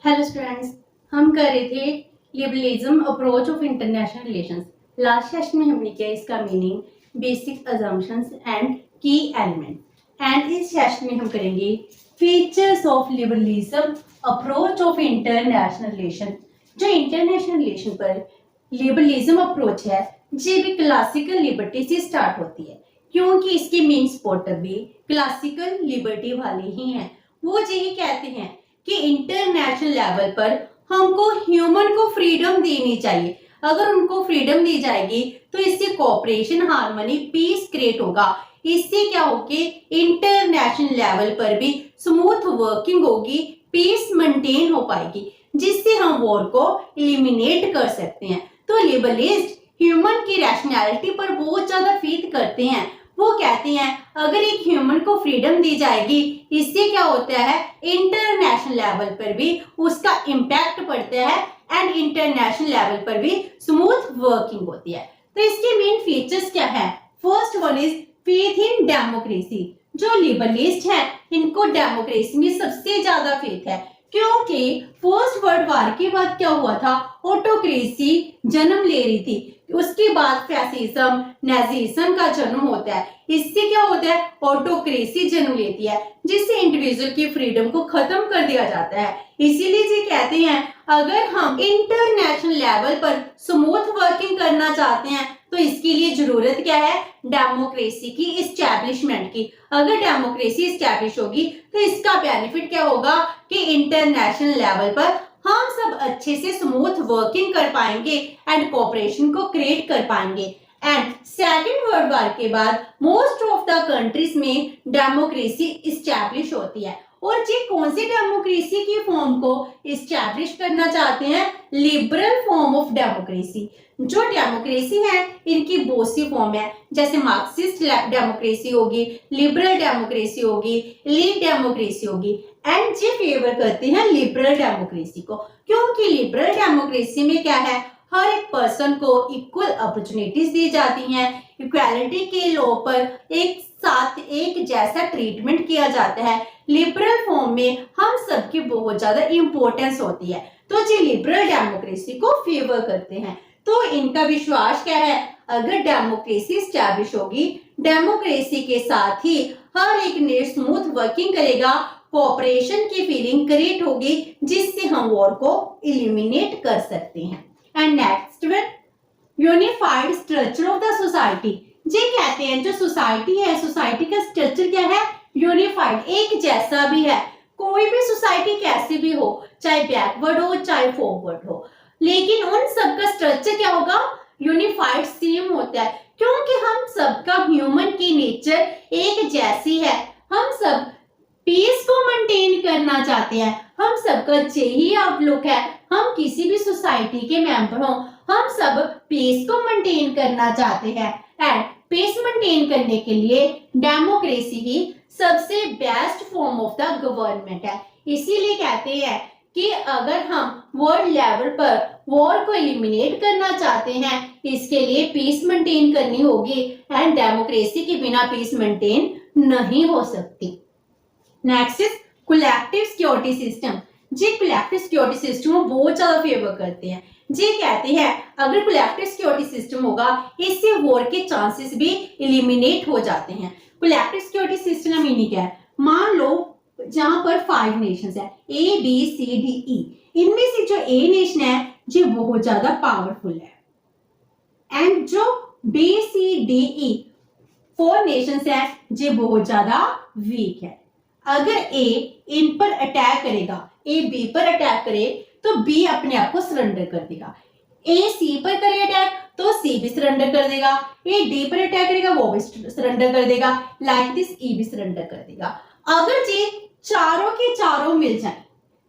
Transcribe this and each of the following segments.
Hello students, हम कर रहे थे liberalism approach of international relations. Last session में हमने किया इसका मीनिंग, बेसिक अजम्पशंस एंड की एलिमेंट। एंड इस सेशन में हम करेंगे features of liberalism approach of international relation. जो इंटरनेशनल रिलेशन पर लिबरलिज्म अप्रोच है, ये भी क्लासिकल लिबर्टी से स्टार्ट होती है, क्योंकि इसके मेन सपोर्टर भी क्लासिकल लिबर्टी वाले ही हैं। वो यही कहते हैं कि इंटरनेशनल लेवल पर हमको ह्यूमन को फ्रीडम देनी चाहिए। अगर उनको फ्रीडम दी जाएगी तो इससे कोऑपरेशन, हार्मनी, पीस क्रिएट होगा। इससे क्या होगी, इंटरनेशनल लेवल पर भी स्मूथ वर्किंग होगी, पीस मेंटेन हो पाएगी, जिससे हम वॉर को एलिमिनेट कर सकते हैं। तो लिबरलिस्ट ह्यूमन की रैशनैलिटी पर बहुत ज्यादा फेथ करते हैं। वो कहते हैं अगर एक ह्यूमन को फ्रीडम दी जाएगी, इससे क्या होता है, इंटरनेशनल लेवल पर भी उसका इम्पैक्ट पड़ता है एंड इंटरनेशनल लेवल पर भी स्मूथ वर्किंग होती है। तो इसके मेन फीचर्स क्या है? First one is faith in democracy. जो लिबरलिस्ट है, इनको डेमोक्रेसी में सबसे ज्यादा फेथ है, क्योंकि फर्स्ट वर्ल्ड वॉर के बाद क्या हुआ था, ऑटोक्रेसी जन्म ले रही थी। उसके बाद फैसिज्म, नाजीज्म का जन्म होता है। इससे क्या होता है, ऑटोक्रेसी जन्म लेती है, जिससे इंडिविजुअल की फ्रीडम को खत्म कर दिया जाता है। इसीलिए जी कहते हैं अगर हम इंटरनेशनल लेवल पर स्मूथ वर्किंग करना चाहते हैं तो इसके लिए जरूरत क्या है, डेमोक्रेसी की इस्टेब्लिशमेंट की। अगर डेमोक्रेसी इस्टेब्लिश होगी तो इसका बेनिफिट क्या होगा कि इंटरनेशनल लेवल पर हम सब अच्छे से स्मूथ वर्किंग कर पाएंगे एंड कोऑपरेशन को क्रिएट कर पाएंगे। एंड सेकेंड वर्ल्ड वॉर के बाद मोस्ट ऑफ द कंट्रीज में डेमोक्रेसी इस्टेब्लिश होती है। और जी कौन सी डेमोक्रेसी की फॉर्म को इस्टेब्लिश करना चाहते हैं, लिबरल फॉर्म ऑफ डेमोक्रेसी। जो डेमोक्रेसी है इनकी बहुत सी फॉर्म है, जैसे मार्क्सिस्ट डेमोक्रेसी होगी, लिबरल डेमोक्रेसी होगी, लीग डेमोक्रेसी होगी। एंड ये फेवर करते हैं लिबरल डेमोक्रेसी को, क्योंकि लिबरल डेमोक्रेसी में क्या है, हर एक पर्सन को इक्वल अपॉर्चुनिटीज दी जाती हैं, इक्वालिटी के लॉ पर एक साथ एक जैसा ट्रीटमेंट किया जाता है। लिबरल फॉर्म में हम सबकी बहुत ज्यादा इंपॉर्टेंस होती है, तो ये लिबरल डेमोक्रेसी को फेवर करते हैं। तो इनका विश्वास क्या है, अगर डेमोक्रेसी स्टैब्लिश होगी, डेमोक्रेसी के साथ ही हर एक ने स्मूथ वर्किंग करेगा, कोऑपरेशन की फीलिंग क्रिएट होगी, जिससे हम वॉर को एलिमिनेट कर सकते हैं। And next one, unified structure of the society. ये कहते हैं जो सोसाइटी है, सोसाइटी का स्ट्रक्चर क्या है, यूनिफाइड, एक जैसा भी है। कोई भी सोसाइटी कैसी भी हो, चाहे बैकवर्ड हो चाहे फॉरवर्ड हो, लेकिन उन सबका स्ट्रक्चर क्या होगा, यूनिफाइड सेम होता है, क्योंकि हम सबका ह्यूमन की नेचर एक जैसी है। हम सब पीस को मेंटेन करना चाहते हैं, हम सबका यही आउटलुक है। हम किसी भी सोसाइटी के मेंबर हो, हम सब पीस को मेंटेन करना चाहते हैं। एंड पीस मेंटेन करने के लिए डेमोक्रेसी ही सबसे best form of the government है। इसीलिए कहते हैं कि अगर हम वर्ल्ड लेवल पर वॉर को एलिमिनेट करना चाहते हैं, इसके लिए पीस मेंटेन करनी होगी, एंड डेमोक्रेसी के बिना पीस मेंटेन नहीं हो सकती। Next is collective security system. जी कलेक्टिव सिक्योरिटी सिस्टम को बहुत ज्यादा फेवर करते हैं। जी कहते हैं अगर कलेक्टिव सिक्योरिटी सिस्टम होगा, इससे वॉर के चांसेस भी एलिमिनेट हो जाते हैं। कलेक्टिव सिक्योरिटी सिस्टम का मीनिंग क्या है, मान लो जहां पर 5 नेशंस है, ए बी सी डी ई। इनमें से जो ए नेशन है ये बहुत ज्यादा पावरफुल है, एंड जो B C D E 4 nations है ये बहुत ज्यादा वीक है। अगर ए इन पर अटैक करेगा, ए बी पर अटैक करे तो बी अपने आप को सरेंडर कर देगा। ए सी पर करे अटैक तो सी भी सरेंडर कर देगा। ए डी पर अटैक करेगा, वो भी सरेंडर कर देगा। लाइक दिस ई भी सरेंडर कर देगा। अगर ये चारों के चारों मिल जाए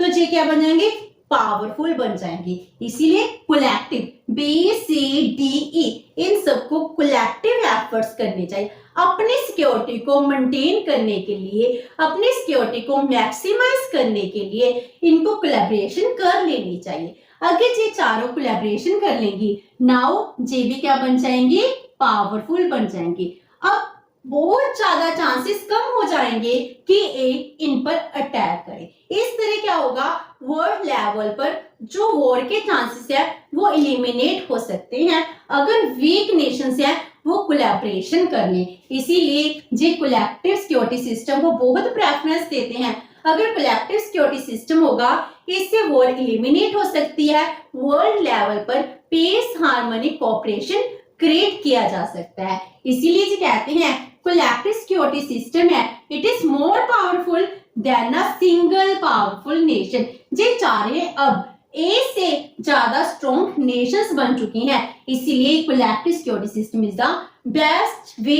तो ये क्या बन जाएंगे, पावरफुल बन जाएंगे। इसीलिए collective B C D E इन सबको कलेक्टिव एफर्ट्स करने चाहिए अपनी सिक्योरिटी को मेंटेन करने के लिए, अपनी सिक्योरिटी को मैक्सिमाइज करने के लिए इनको कोलैबोरेशन कर लेनी चाहिए। अगर ये चारों कोलैबोरेशन कर लेंगी, नाउ ये भी क्या बन जाएंगे, पावरफुल बन जाएंगे। अब बहुत ज्यादा चांसेस कम हो जाएंगे कि ये इन पर अटैक करे। इस तरह क्या होगा, वर्ल्ड लेवल पर जो वॉर के चांसेस है वो एलिमिनेट हो सकते हैं अगर वीक नेशंस है वो कोलैबोरेशन कर लें। इसीलिए जो कलेक्टिव सिक्योरिटी सिस्टम को बहुत प्रेफरेंस देते हैं। अगर कलेक्टिव सिक्योरिटी सिस्टम होगा इससे वॉर एलिमिनेट हो सकती है, वर्ल्ड लेवल पर पीस हार्मनी कोऑपरेशन क्रिएट किया जा सकता है। इसीलिए जो कहते हैं कलेक्टिव सिक्योरिटी सिस्टम है it is more powerful than a single powerful nation. जे चारे अब एक से ज्यादा स्ट्रॉन्ग नेशंस बन चुकी हैं, इसीलिए collective security system is the best way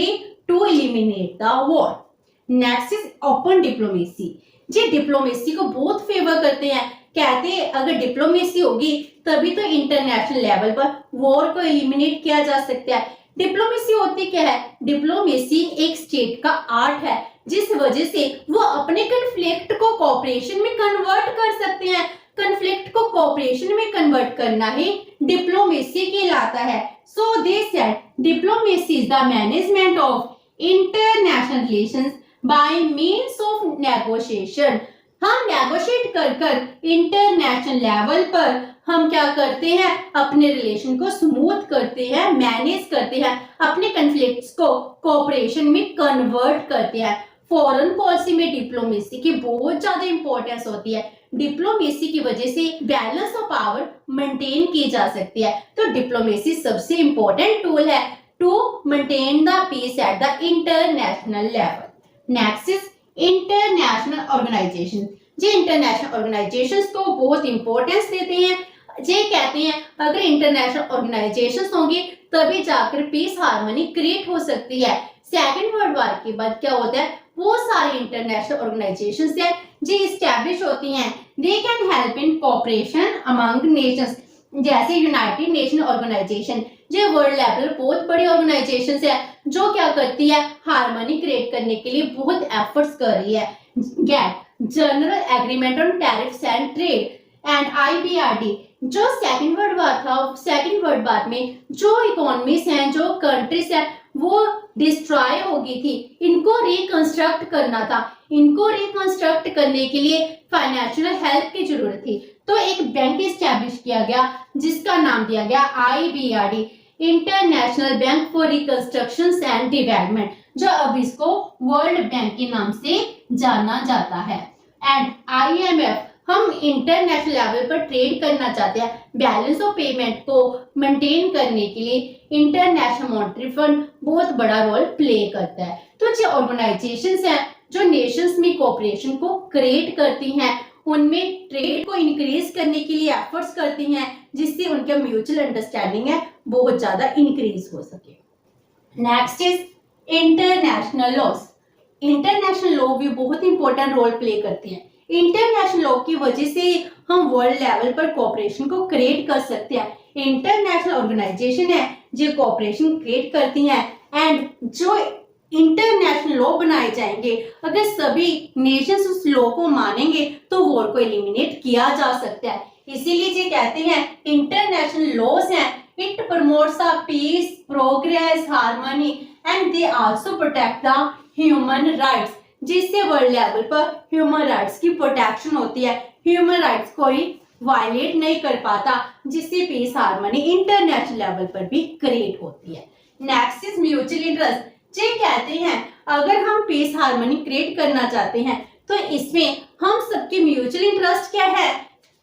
to eliminate the war. Next is open diplomacy. जे डिप्लोमेसी को बहुत फेवर करते हैं, कहते हैं अगर डिप्लोमेसी होगी तभी तो इंटरनेशनल लेवल पर वॉर को एलिमिनेट किया जा सकता है। डिप्लोमेसी होती क्या है, डिप्लोमेसी एक स्टेट का आर्ट है जिस वजह से वो अपने कन्फ्लिक्ट को कोऑपरेशन में कन्वर्ट कर सकते हैं। कन्फ्लिक्ट को कोऑपरेशन में कन्वर्ट करना ही डिप्लोमेसी कहलाता है। So they said diplomacy is the management of international relations by means of negotiation. हम नेगोशिएट कर कर इंटरनेशनल लेवल पर हम क्या करते हैं, अपने रिलेशन को स्मूथ करते हैं, मैनेज करते हैं, अपने कन्फ्लिक्ट्स को कोऑपरेशन में कन्वर्ट करते हैं। फॉरेन पॉलिसी में डिप्लोमेसी की बहुत ज्यादा इंपॉर्टेंस होती है। डिप्लोमेसी की वजह से बैलेंस ऑफ पावर मेंटेन की जा सकती है। तो डिप्लोमेसी सबसे इंपॉर्टेंट टूल है to maintain the peace at the international level. Next is international organisation. जो इंटरनेशनल ऑर्गेनाइजेशंस को बहुत इंपॉर्टेंस देते हैं। ये कहते हैं अगर इंटरनेशनल ऑर्गेनाइजेशंस होंगी तभी जाकर पीस हार्मनी क्रिएट हो सकती है। सेकेंड वर्ल्ड वॉर के बाद क्या होता है, वो सारे इंटरनेशनल ऑर्गेनाइजेशंस है जो इस्टेब्लिश होती हैं। They can help in cooperation among Nations, जैसे यूनाइटेड नेशन ऑर्गेनाइजेशन। जो वर्ल्ड लेवल बहुत बड़ी ऑर्गेनाइजेशन है जो क्या करती है, हार्मनी क्रिएट करने के लिए बहुत एफर्ट्स कर रही है। GATT general agreement on tariffs and trade and IBRD। जो सेकंड वर्ल्ड वॉर था, सेकंड वर्ल्ड वॉर में जो इकोनॉमीज हैं, जो कंट्रीज हैं वो डिस्ट्रॉय हो गई थी, इनको रिकंस्ट्रक्ट करना था। इनको रिकंस्ट्रक्ट करने के लिए फाइनेंशियल हेल्प की जरूरत थी, तो एक बैंक इस्टेब्लिश किया गया जिसका नाम दिया गया IBRD, international bank for reconstruction and development, जो अब इसको वर्ल्ड बैंक के नाम से जाना जाता है। एंड IMF, हम इंटरनेशनल लेवल पर ट्रेड करना चाहते हैं, बैलेंस ऑफ पेमेंट को मेंटेन करने के लिए इंटरनेशनल मॉनेटरी फंड बहुत बड़ा रोल प्ले करता है। तो जो ऑर्गेनाइजेशंस हैं जो नेशंस में कोऑपरेशन को क्रिएट करती हैं, उनमें ट्रेड को इंक्रीज करने के लिए एफर्ट्स करती हैं जिससे उनका म्यूचुअल अंडरस्टैंडिंग है बहुत ज्यादा इंक्रीज हो सके। Next is international laws. International law भी बहुत इंपॉर्टेंट रोल प्ले करते हैं। इंटरनेशनल लॉ की वजह से हम वर्ल्ड लेवल पर कोऑपरेशन को क्रिएट कर सकते हैं। इंटरनेशनल ऑर्गेनाइजेशन है जो कोऑपरेशन क्रिएट करती हैं एंड जो इंटरनेशनल लॉ बनाए जाएंगे, अगर सभी नेशंस उस लॉ को मानेंगे तो वॉर को एलिमिनेट किया जा सकता है। इसीलिए जो कहते हैं इंटरनेशनल लॉज हैं it promotes the peace, progress, harmony and they also protect the human rights, जिससे वर्ल्ड लेवल पर ह्यूमन राइट्स की प्रोटेक्शन होती है। ह्यूमन राइट्स कोई वायलेट नहीं कर पाता, जिससे पीस हार्मनी इंटरनेशनल लेवल पर भी क्रिएट होती है। Next is mutual interest. ये कहते हैं अगर हम पीस हार्मनी क्रिएट करना चाहते हैं तो इसमें हम सबके म्यूचुअल इंटरेस्ट क्या है,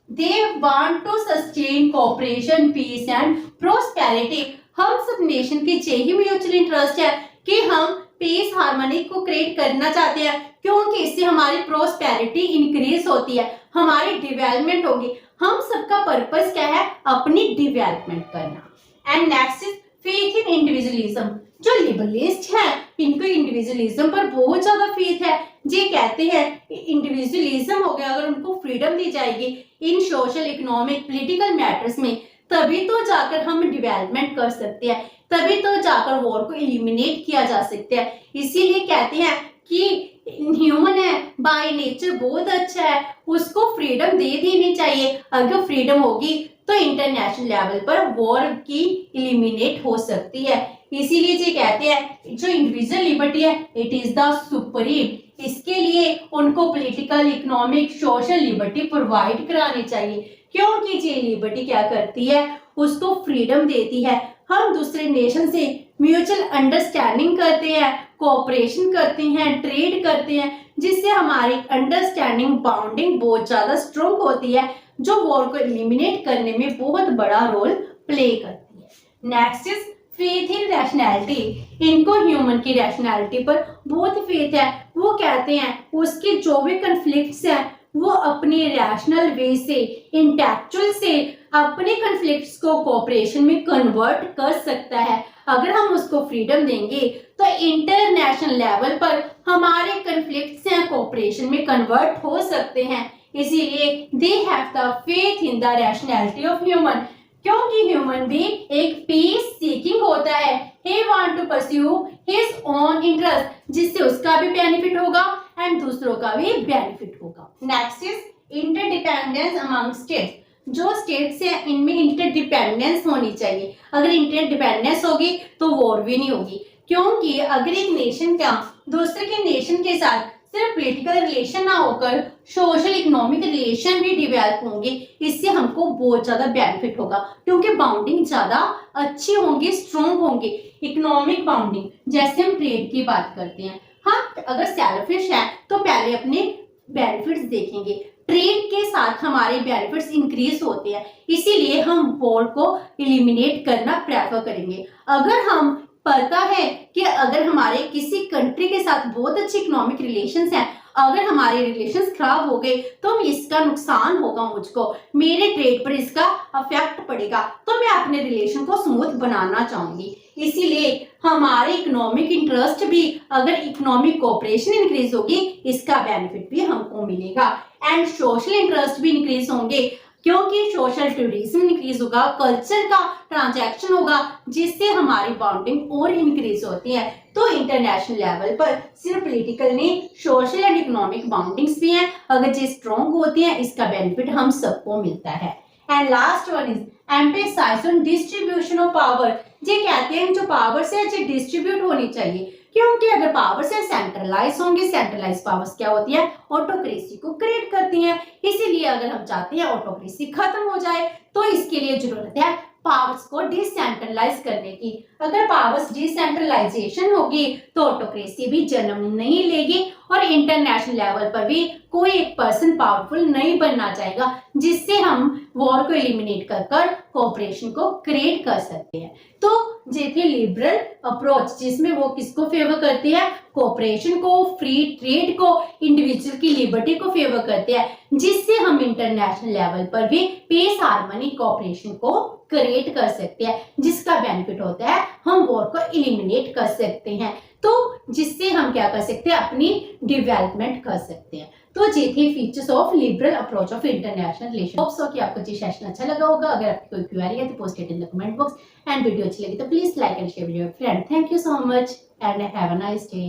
they want to sustain cooperation, peace and prosperity. हम सब नेशन के यही म्यूचुअल इंटरेस्ट है कि हम पीस हार्मनी को क्रिएट करना चाहते हैं, क्योंकि इससे हमारी प्रोस्पेरिटी इंक्रीज होती है, हमारी डेवलपमेंट होगी। हम सबका पर्पस क्या है, अपनी डेवलपमेंट करना। And next is faith in individualism. जो लिबरलिस्ट है इनको इंडिविजुअलिज्म पर बहुत ज्यादा फेथ है। ये कहते हैं इंडिविजुअलिज्म हो गया, अगर उनको फ्रीडम दी जाएगी इन सोशल, इकोनॉमिक, पॉलिटिकल मैटर्स में, तभी तो जाकर हम डेवलपमेंट कर सकते हैं, तभी तो जाकर वॉर को एलिमिनेट किया जा सकता है। इसीलिए कहते हैं कि ह्यूमन है बाय नेचर बहुत अच्छा है, उसको फ्रीडम दे देनी चाहिए। अगर फ्रीडम होगी तो इंटरनेशनल लेवल पर वॉर की एलिमिनेट हो सकती है। इसीलिए ये कहते हैं जो इंडिविजुअल लिबर्टी है इट इज द सुप्रीम। इसके लिए उनको political, economic, social liberty provide करानी चाहिए, क्योंकि ये लिबर्टी क्या करती है, उसको फ्रीडम देती है। हम दूसरे नेशन से म्यूचुअल अंडरस्टैंडिंग करते हैं, कोऑपरेशन करते हैं, ट्रेड करते हैं, जिससे हमारी अंडरस्टैंडिंग, बाउंडिंग बहुत ज्यादा स्ट्रॉन्ग होती है, जो वॉर को एलिमिनेट करने में बहुत बड़ा रोल प्ले करती है। Next is faith in rationality. इनको ह्यूमन की रैशनैलिटी पर बहुत फेथ है। वो कहते हैं उसके जो भी कन्फ्लिक्ट्स हैं वो अपने रैशनल वे से, इंटेलेक्चुअल से अपने कन्फ्लिक्ट्स को कोऑपरेशन में कन्वर्ट कर सकता है। अगर हम उसको फ्रीडम देंगे तो इंटरनेशनल लेवल पर हमारे कन्फ्लिक्ट्स हैं कोऑपरेशन में कन्वर्ट हो सकते हैं। इसीलिए they have the faith in the rationality of human, क्योंकि ह्यूमन भी एक पीस सीकिंग होता है। he want to pursue his own interest, जिससे उसका भी बेनिफिट होगा एंड दूसरों का भी बेनिफिट होगा। Next is interdependence among states. जो स्टेट्स है इनमें इंटरडिपेंडेंस होनी चाहिए। अगर इंटरडिपेंडेंस होगी तो वॉर भी नहीं होगी, क्योंकि अगर एक नेशन का दूसरे के नेशन के साथ सिर्फ पॉलिटिकल रिलेशन ना होकर सोशल इकोनॉमिक रिलेशन भी डेवलप होंगे, इससे हमको बहुत ज्यादा बेनिफिट होगा, क्योंकि बाउंडिंग ज्यादा अच्छी होंगी, स्ट्रॉन्ग होंगे। इकोनॉमिक बाउंडिंग, जैसे हम ट्रेड की बात करते हैं, हाँ अगर सेल्फिश है तो पहले अपने बेनिफिट्स देखेंगे, ट्रेड के साथ हमारे बेनिफिट्स इंक्रीज होते हैं, इसीलिए हम वॉर को एलिमिनेट करना प्रेफर करेंगे। अगर हम पता है कि अगर हमारे किसी कंट्री के साथ बहुत अच्छे इकोनॉमिक रिलेशंस हैं, अगर हमारे रिलेशंस खराब हो गए तो इसका नुकसान होगा, मुझको मेरे ट्रेड पर इसका अफेक्ट पड़ेगा, तो मैं अपने रिलेशन को स्मूथ बनाना चाहूंगी। इसीलिए हमारे इकोनॉमिक इंटरेस्ट भी, अगर इकोनॉमिक कोऑपरेशन इंक्रीज होगी इसका बेनिफिट भी हमको मिलेगा, एंड सोशल इंटरेस्ट भी इंक्रीज होंगे, क्योंकि सोशल टूरिज्म इंक्रीज होगा, कल्चर का ट्रांजैक्शन होगा, जिससे हमारी बॉन्डिंग और इंक्रीज होती है। तो इंटरनेशनल लेवल पर सिर्फ पॉलिटिकल नहीं, सोशल एंड इकोनॉमिक बाउंडिंग्स भी हैं, अगर ये स्ट्रॉन्ग होती हैं इसका बेनिफिट हम सबको मिलता है। And last one is emphasize on distribution of power. ये कहते हैं जो पावर है ये डिस्ट्रीब्यूट होनी चाहिए, क्योंकि अगर पावर्स है सेंट्रलाइज होंगे, सेंट्रलाइज पावर्स क्या होती है, ऑटोक्रेसी को क्रिएट करती हैं। इसीलिए अगर हम चाहते हैं ऑटोक्रेसी खत्म हो जाए तो इसके लिए जरूरत है पावर्स को डिसेंट्रलाइज करने की। अगर पावर्स डिसेंट्रलाइजेशन होगी तो ऑटोक्रेसी भी जन्म नहीं लेगी और इंटरनेशनल लेवल पर भी कोई एक पर्सन पावरफुल नहीं बनना चाहेगा, जिससे हम वॉर को एलिमिनेट कर कोऑपरेशन को क्रिएट कर सकते हैं। तो ये थी लिबरल अप्रोच, जिसमें वो किसको फेवर करती है, कोऑपरेशन को, फ्री ट्रेड को, इंडिविजुअल की लिबर्टी को फेवर करते हैं, जिससे हम इंटरनेशनल लेवल पर भी पीस, हार्मनी, कोऑपरेशन को क्रिएट कर सकते हैं, जिसका बेनिफिट होता है हम वॉर को एलिमिनेट कर सकते हैं, तो जिससे हम क्या कर सकते हैं, अपनी डेवलपमेंट कर सकते हैं। तो ये थे features of liberal approach of international relation. Hope so कि आपको ये सेशन अच्छा लगा होगा। अगर आपकी कोई क्वेरी है तो post it in the comment box, and video अच्छी लगी तो please like and share with your friend. Thank you so much and have a nice day.